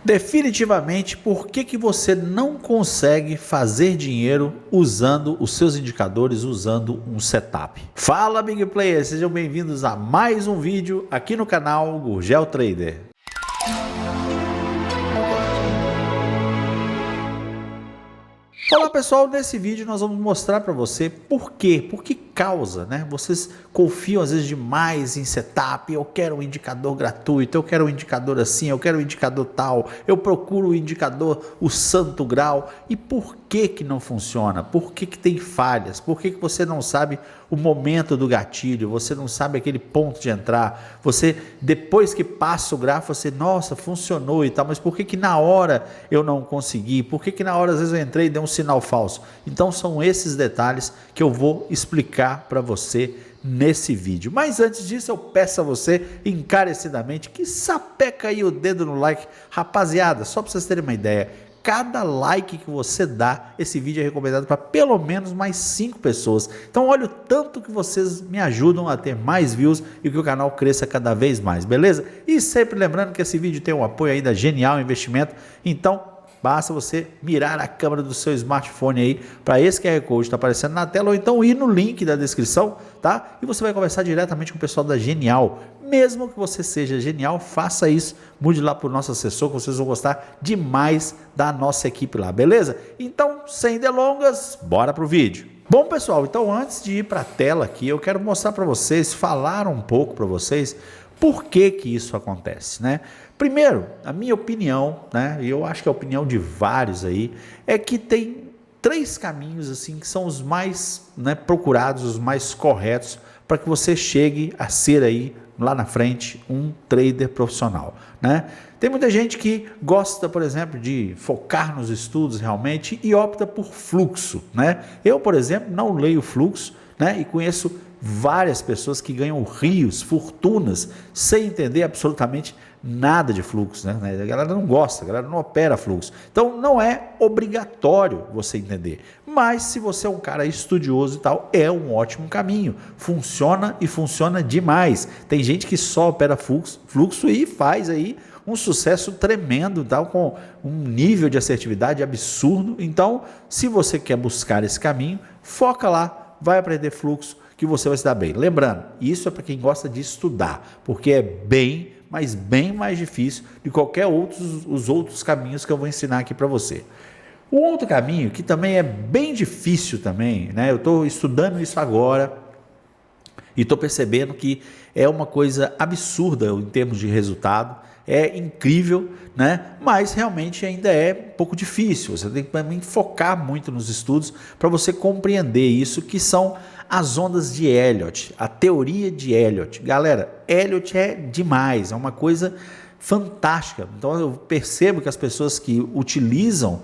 Definitivamente, por que você não consegue fazer dinheiro usando os seus indicadores, usando um setup? Fala, Big Player, sejam bem-vindos a mais um vídeo aqui no canal Gurgel Trader. Olá pessoal, nesse vídeo nós vamos mostrar para você por que causa, né? Vocês confiam às vezes demais em setup, eu quero um indicador gratuito, eu quero um indicador assim, eu quero um indicador tal, eu procuro o indicador, o santo grau, e por que não funciona? Por que tem falhas? Por que você não sabe o momento do gatilho? Você não sabe aquele ponto de entrar? Você, depois que passa o gráfico, você, nossa, funcionou e tal, mas por que na hora eu não consegui? Por que na hora às vezes eu entrei e dei um sinal falso? Então são esses detalhes que eu vou explicar para você nesse vídeo. Mas antes disso eu peço a você encarecidamente que sapeca aí o dedo no like. Rapaziada, só para vocês terem uma ideia, cada like que você dá, esse vídeo é recomendado para pelo menos mais 5 pessoas. Então olha o tanto que vocês me ajudam a ter mais views e que o canal cresça cada vez mais, beleza? E sempre lembrando que esse vídeo tem um apoio aí da Genial Investimento, então basta você mirar a câmera do seu smartphone aí para esse QR Code que está aparecendo na tela, ou então ir no link da descrição, tá? E você vai conversar diretamente com o pessoal da Genial. Mesmo que você seja genial, faça isso, mude lá para o nosso assessor, que vocês vão gostar demais da nossa equipe lá, beleza? Então, sem delongas, bora pro vídeo. Bom pessoal, então antes de ir para a tela aqui, eu quero mostrar para vocês, falar um pouco para vocês, por que isso acontece, né? Primeiro, a minha opinião, né, e eu acho que é a opinião de vários aí, é que tem 3 caminhos assim que são os mais, né, procurados, os mais corretos para que você chegue a ser aí lá na frente um trader profissional, né? Tem muita gente que gosta, por exemplo, de focar nos estudos realmente e opta por fluxo, né? Eu, por exemplo, não leio fluxo, né, e conheço várias pessoas que ganham rios, fortunas, sem entender absolutamente nada de fluxo, né? A galera não gosta, a galera não opera fluxo. Então não é obrigatório você entender, mas se você é um cara estudioso e tal, é um ótimo caminho, funciona e funciona demais. Tem gente que só opera fluxo e faz aí um sucesso tremendo, tal, com um nível de assertividade absurdo. Então, se você quer buscar esse caminho, foca lá, vai aprender fluxo, que você vai se dar bem. Lembrando, isso é para quem gosta de estudar, porque é bem, mas bem mais difícil de qualquer os outros caminhos que eu vou ensinar aqui para você. O outro caminho, que também é bem difícil também, né? Eu estou estudando isso agora e estou percebendo que é uma coisa absurda em termos de resultado, é incrível, né? Mas realmente ainda é um pouco difícil. Você tem que também focar muito nos estudos para você compreender isso, que são as ondas de Elliott, a teoria de Elliott. Galera, Elliott é demais, é uma coisa fantástica. Então eu percebo que as pessoas que utilizam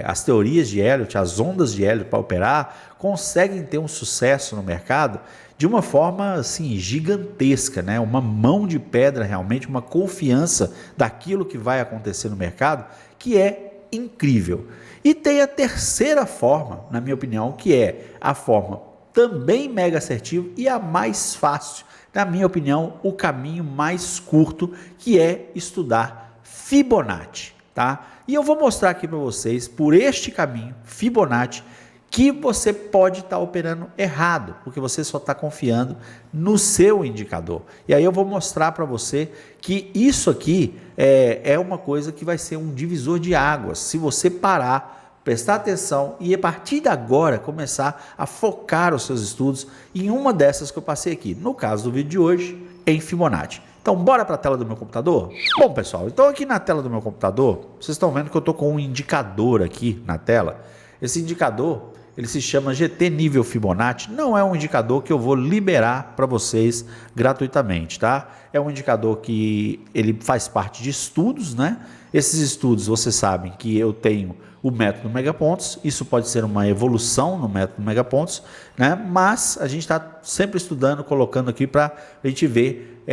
as teorias de Elliott, as ondas de Elliott para operar, conseguem ter um sucesso no mercado de uma forma assim gigantesca, né? Uma mão de pedra realmente, uma confiança daquilo que vai acontecer no mercado, que é incrível. E tem a terceira forma, na minha opinião, que é a forma também mega assertiva e a mais fácil, na minha opinião, o caminho mais curto, que é estudar Fibonacci, tá? E eu vou mostrar aqui para vocês, por este caminho, Fibonacci, que você pode estar operando errado, porque você só está confiando no seu indicador. E aí eu vou mostrar para você que isso aqui é uma coisa que vai ser um divisor de águas. Se você parar, prestar atenção e a partir de agora começar a focar os seus estudos em uma dessas que eu passei aqui. No caso do vídeo de hoje, em Fibonacci. Então, bora para a tela do meu computador? Bom, pessoal, então aqui na tela do meu computador, vocês estão vendo que eu estou com um indicador aqui na tela. Esse indicador, ele se chama GT Nível Fibonacci, não é um indicador que eu vou liberar para vocês gratuitamente, tá? É um indicador que ele faz parte de estudos, né? Esses estudos, vocês sabem que eu tenho o método Megapontos, isso pode ser uma evolução no método Megapontos, né? Mas a gente está sempre estudando, colocando aqui para a gente ver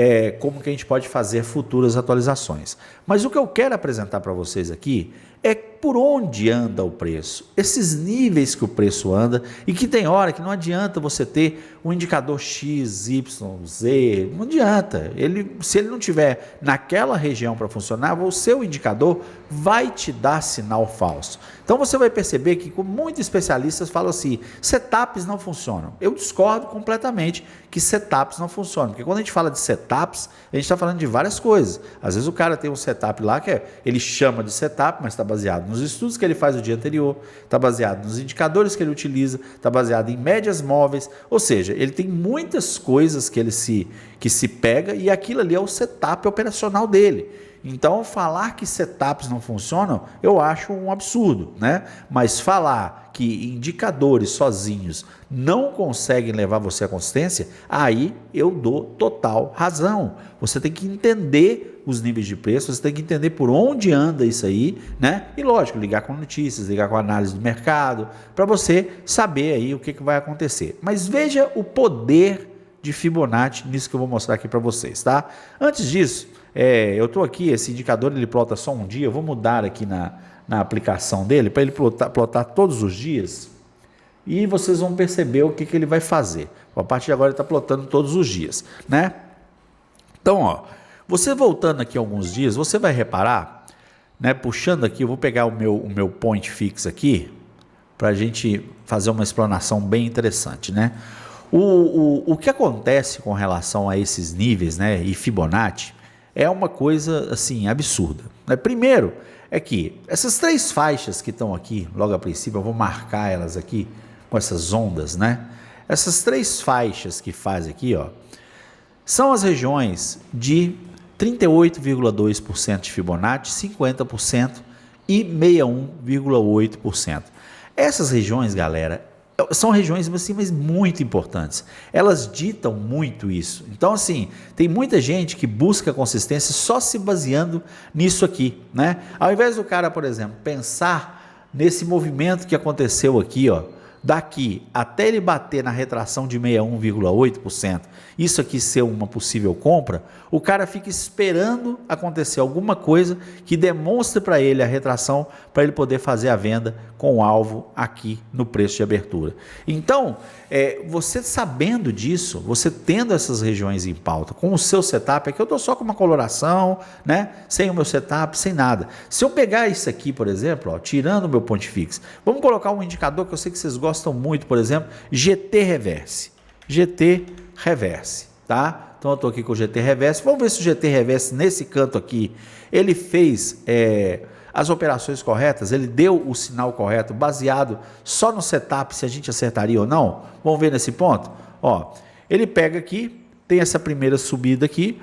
como que a gente pode fazer futuras atualizações. Mas o que eu quero apresentar para vocês aqui é por onde anda o preço, esses níveis que o preço anda, e que tem hora que não adianta você ter um indicador X, Y, Z, não adianta. Se ele não tiver naquela região para funcionar, o seu indicador vai te dar sinal falso. Então você vai perceber que muitos especialistas falam assim, setups não funcionam. Eu discordo completamente que setups não funcionam, porque quando a gente fala de setups, a gente está falando de várias coisas. Às vezes o cara tem um setup lá que ele chama de setup, mas está baseado nos estudos que ele faz o dia anterior, está baseado nos indicadores que ele utiliza, está baseado em médias móveis, ou seja, ele tem muitas coisas que se pega e aquilo ali é o setup operacional dele. Então, falar que setups não funcionam, eu acho um absurdo, né? Mas falar que indicadores sozinhos não conseguem levar você à consistência, aí eu dou total razão. Você tem que entender os níveis de preço, você tem que entender por onde anda isso aí, né? E lógico, ligar com notícias, ligar com análise do mercado, para você saber aí o que vai acontecer. Mas veja o poder de Fibonacci nisso que eu vou mostrar aqui para vocês, tá? Antes disso, eu estou aqui, esse indicador ele plota só um dia, eu vou mudar aqui na aplicação dele para ele plotar todos os dias e vocês vão perceber o que ele vai fazer. A partir de agora ele está plotando todos os dias, né? Então, ó, você voltando aqui alguns dias, você vai reparar, né? Puxando aqui, eu vou pegar o meu point fix aqui para a gente fazer uma explanação bem interessante, né? O que acontece com relação a esses níveis, né? E Fibonacci é uma coisa assim absurda, né? Primeiro é que essas três faixas que estão aqui, logo a princípio, eu vou marcar elas aqui com essas ondas, né? Essas três faixas que faz aqui, ó, são as regiões de 38,2% de Fibonacci, 50% e 61,8%. Essas regiões, galera, são regiões assim, mas muito importantes. Elas ditam muito isso. Então, assim, tem muita gente que busca consistência só se baseando nisso aqui, né? Ao invés do cara, por exemplo, pensar nesse movimento que aconteceu aqui, ó, daqui até ele bater na retração de 61,8%, isso aqui ser uma possível compra, o cara fica esperando acontecer alguma coisa que demonstre para ele a retração, para ele poder fazer a venda com o alvo aqui no preço de abertura. Então, você sabendo disso, você tendo essas regiões em pauta, com o seu setup, aqui eu estou só com uma coloração, né? Sem o meu setup, sem nada. Se eu pegar isso aqui, por exemplo, ó, tirando o meu ponto fixo, vamos colocar um indicador que eu sei que vocês gostam muito, por exemplo, GT Reverse. GT Reverse, tá? Então eu estou aqui com o GT Reverse. Vamos ver se o GT Reverse nesse canto aqui, ele fez as operações corretas, ele deu o sinal correto, baseado só no setup, se a gente acertaria ou não. Vamos ver nesse ponto? Ó, ele pega aqui, tem essa primeira subida aqui,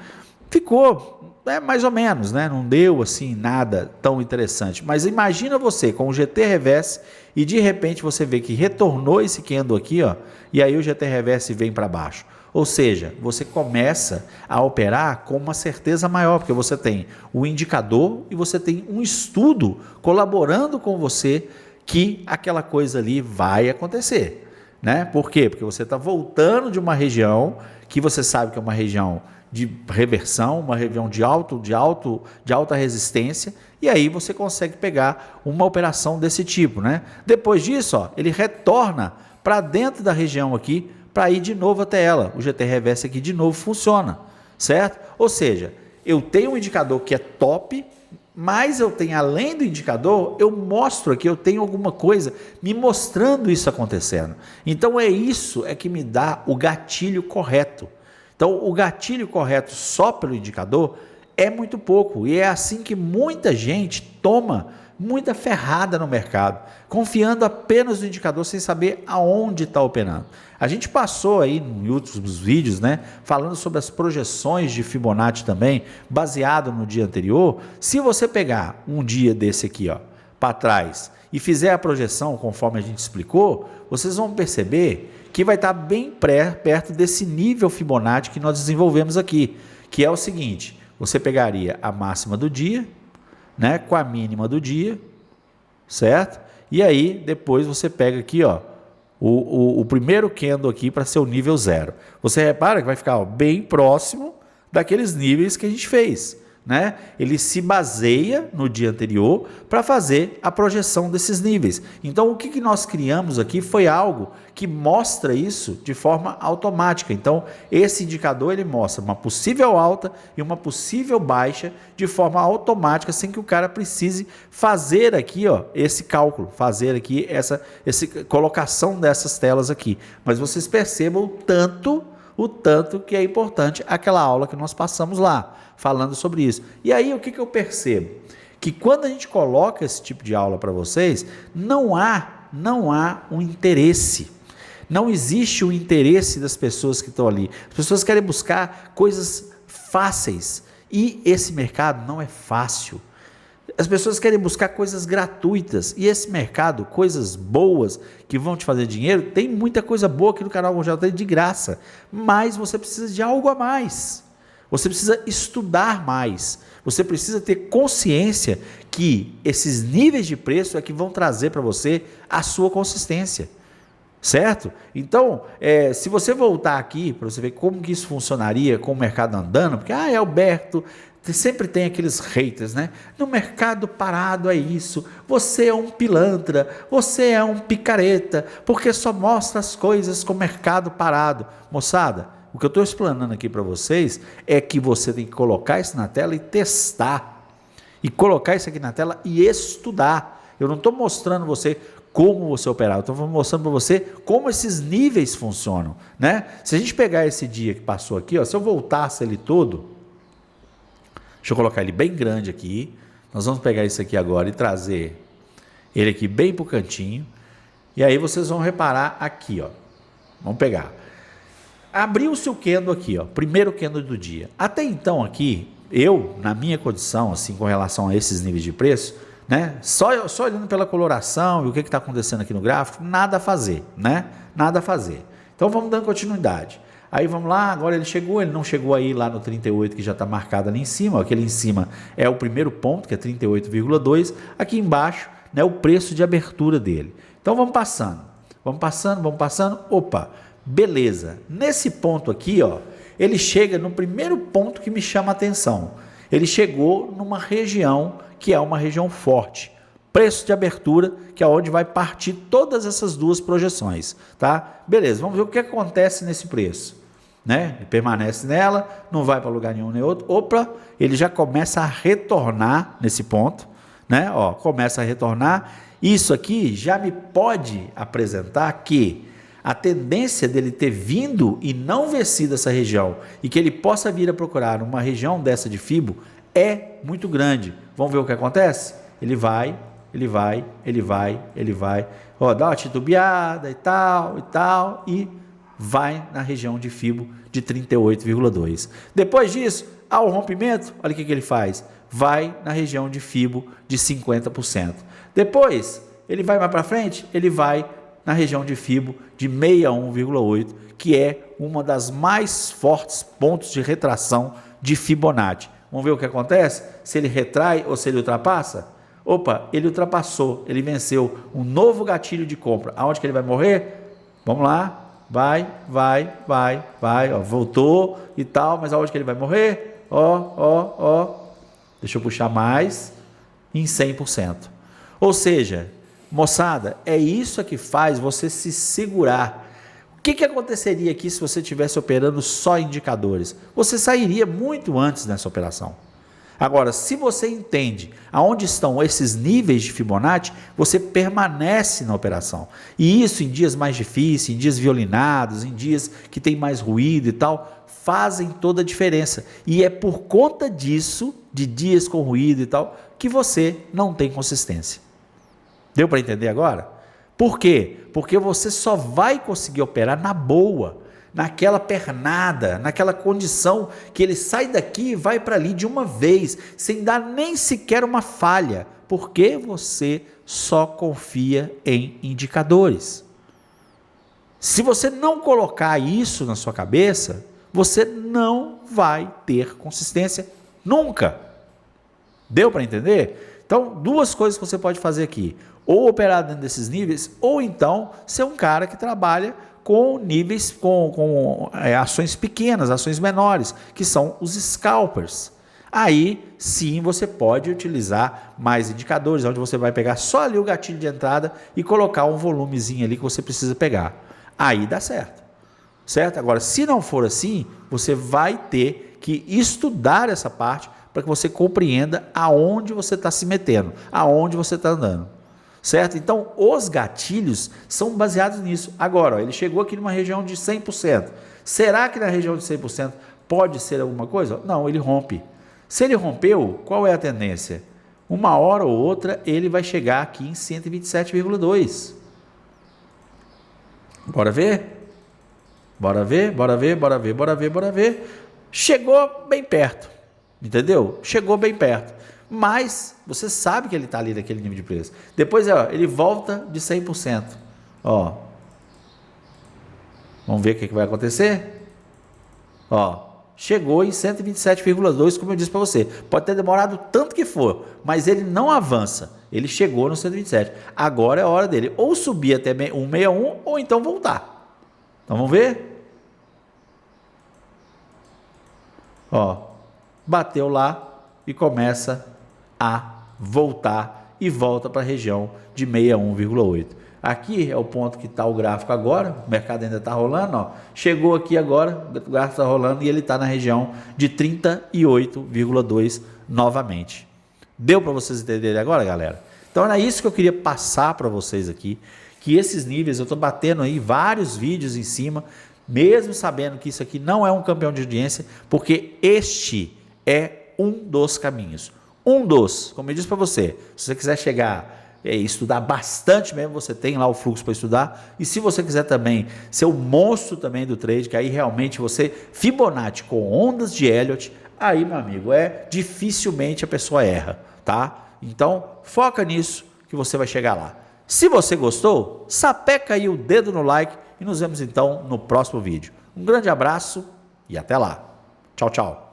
ficou mais ou menos, né? Não deu assim nada tão interessante. Mas imagina você com o GT Reverse e de repente você vê que retornou esse candle aqui, ó, e aí o GT Reverse vem para baixo. Ou seja, você começa a operar com uma certeza maior, porque você tem o indicador e você tem um estudo colaborando com você que aquela coisa ali vai acontecer, né? Por quê? Porque você está voltando de uma região que você sabe que é uma região de reversão, uma região de alta resistência, e aí você consegue pegar uma operação desse tipo, né? Depois disso, ó, ele retorna para dentro da região aqui, para ir de novo até ela. O GT Reverse aqui de novo funciona, certo? Ou seja, eu tenho um indicador que é top, mas eu tenho, além do indicador, eu mostro aqui, eu tenho alguma coisa me mostrando isso acontecendo. Então é isso que me dá o gatilho correto. Então o gatilho correto só pelo indicador é muito pouco, e é assim que muita gente toma muita ferrada no mercado, confiando apenas no indicador sem saber aonde está operando. A gente passou aí em outros vídeos, né, falando sobre as projeções de Fibonacci também, baseado no dia anterior. Se você pegar um dia desse aqui, ó, para trás e fizer a projeção conforme a gente explicou, vocês vão perceber que vai estar bem perto desse nível Fibonacci que nós desenvolvemos aqui, que é o seguinte: você pegaria a máxima do dia, né, com a mínima do dia, certo? E aí depois você pega aqui, ó, o primeiro candle aqui para ser o nível 0. Você repara que vai ficar, ó, bem próximo daqueles níveis que a gente fez, né? Ele se baseia no dia anterior para fazer a projeção desses níveis. Então, o que nós criamos aqui foi algo que mostra isso de forma automática. Então, esse indicador ele mostra uma possível alta e uma possível baixa de forma automática, sem que o cara precise fazer aqui, ó, esse cálculo, fazer aqui essa colocação dessas telas aqui. Mas vocês percebam o tanto que é importante aquela aula que nós passamos lá, falando sobre isso. E aí o que eu percebo? Que quando a gente coloca esse tipo de aula para vocês, não há um interesse. Não existe o interesse das pessoas que estão ali. As pessoas querem buscar coisas fáceis. E esse mercado não é fácil. As pessoas querem buscar coisas gratuitas. E esse mercado, coisas boas que vão te fazer dinheiro, tem muita coisa boa aqui no canal Congelado de graça. Mas você precisa de algo a mais. Você precisa estudar mais. Você precisa ter consciência que esses níveis de preço é que vão trazer para você a sua consistência. Certo? Então, se você voltar aqui para você ver como que isso funcionaria com o mercado andando, porque, Alberto, sempre tem aqueles haters, né? No mercado parado é isso, você é um pilantra, você é um picareta, porque só mostra as coisas com o mercado parado. Moçada, o que eu estou explanando aqui para vocês é que você tem que colocar isso na tela e testar, e colocar isso aqui na tela e estudar. Eu não estou mostrando você como você operar, eu estou mostrando para você como esses níveis funcionam, né? Se a gente pegar esse dia que passou aqui, ó, se eu voltasse ele todo, deixa eu colocar ele bem grande aqui, nós vamos pegar isso aqui agora e trazer ele aqui bem para o cantinho, e aí vocês vão reparar aqui, ó, vamos pegar, abriu-se o candle aqui, ó, primeiro candle do dia. Até então aqui, eu, na minha condição, assim, com relação a esses níveis de preço, né, só olhando pela coloração e o que está acontecendo aqui no gráfico, nada a fazer, né, nada a fazer. Então vamos dando continuidade. Aí vamos lá, agora ele não chegou aí lá no 38 que já está marcado ali em cima, ó, aquele em cima é o primeiro ponto, que é 38,2, aqui embaixo, né, o preço de abertura dele. Então vamos passando, opa, beleza, nesse ponto aqui, ó, ele chega no primeiro ponto que me chama a atenção, ele chegou numa região que é uma região forte, preço de abertura, que é onde vai partir todas essas duas projeções, tá? Beleza, vamos ver o que acontece nesse preço, né? Ele permanece nela, não vai para lugar nenhum nem outro, opa, ele já começa a retornar nesse ponto, né? Ó, começa a retornar, isso aqui já me pode apresentar que a tendência dele ter vindo e não vencido essa região e que ele possa vir a procurar uma região dessa de Fibo é muito grande. Vamos ver o que acontece? Ele vai, ó, dá uma titubeada e tal, e vai na região de Fibo de 38,2. Depois disso, ao rompimento, olha o que ele faz, vai na região de Fibo de 50%. Depois, ele vai mais para frente, ele vai na região de Fibo de 61,8, que é uma das mais fortes pontos de retração de Fibonacci. Vamos ver o que acontece? Se ele retrai ou se ele ultrapassa? Opa, ele ultrapassou, ele venceu um novo gatilho de compra. Aonde que ele vai morrer? Vamos lá, vai, ó, voltou e tal, mas aonde que ele vai morrer? Ó, deixa eu puxar mais, em 100%. Ou seja, moçada, é isso que faz você se segurar. O que aconteceria aqui se você estivesse operando só indicadores? Você sairia muito antes nessa operação. Agora, se você entende aonde estão esses níveis de Fibonacci, você permanece na operação. E isso em dias mais difíceis, em dias violinados, em dias que tem mais ruído e tal, fazem toda a diferença. E é por conta disso, de dias com ruído e tal, que você não tem consistência. Deu para entender agora? Por quê? Porque você só vai conseguir operar na boa, naquela pernada, naquela condição que ele sai daqui e vai para ali de uma vez, sem dar nem sequer uma falha, porque você só confia em indicadores. Se você não colocar isso na sua cabeça, você não vai ter consistência nunca. Deu para entender? Então, duas coisas que você pode fazer aqui. Ou operar dentro desses níveis, ou então ser um cara que trabalha com níveis, com ações pequenas, ações menores, que são os scalpers. Aí sim você pode utilizar mais indicadores, onde você vai pegar só ali o gatilho de entrada e colocar um volumezinho ali que você precisa pegar. Aí dá certo. Certo? Agora, se não for assim, você vai ter que estudar essa parte para que você compreenda aonde você está se metendo, aonde você está andando. Certo? Então, os gatilhos são baseados nisso. Agora, ó, ele chegou aqui numa região de 100%. Será que na região de 100% pode ser alguma coisa? Não, ele rompe. Se ele rompeu, qual é a tendência? Uma hora ou outra, ele vai chegar aqui em 127,2. Bora ver? Bora ver, bora ver, bora ver, bora ver, bora ver. Chegou bem perto, entendeu? Chegou bem perto. Mas você sabe que ele está ali naquele nível de preço. Depois ó, ele volta de 100%. Ó. Vamos ver o que vai acontecer? Ó. Chegou em 127,2, como eu disse para você. Pode ter demorado tanto que for, mas ele não avança. Ele chegou no 127. Agora é a hora dele ou subir até 161 ou então voltar. Então vamos ver? Ó, bateu lá e começa a voltar e volta para a região de 61,8. Aqui é o ponto que está o gráfico agora, o mercado ainda está rolando, ó. Chegou aqui agora, o gráfico está rolando e ele está na região de 38,2 novamente. Deu para vocês entenderem agora, galera? Então era isso que eu queria passar para vocês aqui, que esses níveis, eu estou batendo aí vários vídeos em cima, mesmo sabendo que isso aqui não é um campeão de audiência, porque este é um dos caminhos. Como eu disse para você, se você quiser chegar estudar bastante mesmo, você tem lá o fluxo para estudar, e se você quiser também ser o monstro também do trade, que aí realmente você, Fibonacci com ondas de Elliott, aí meu amigo, dificilmente a pessoa erra, tá? Então, foca nisso que você vai chegar lá. Se você gostou, sapeca aí o dedo no like e nos vemos então no próximo vídeo. Um grande abraço e até lá. Tchau, tchau.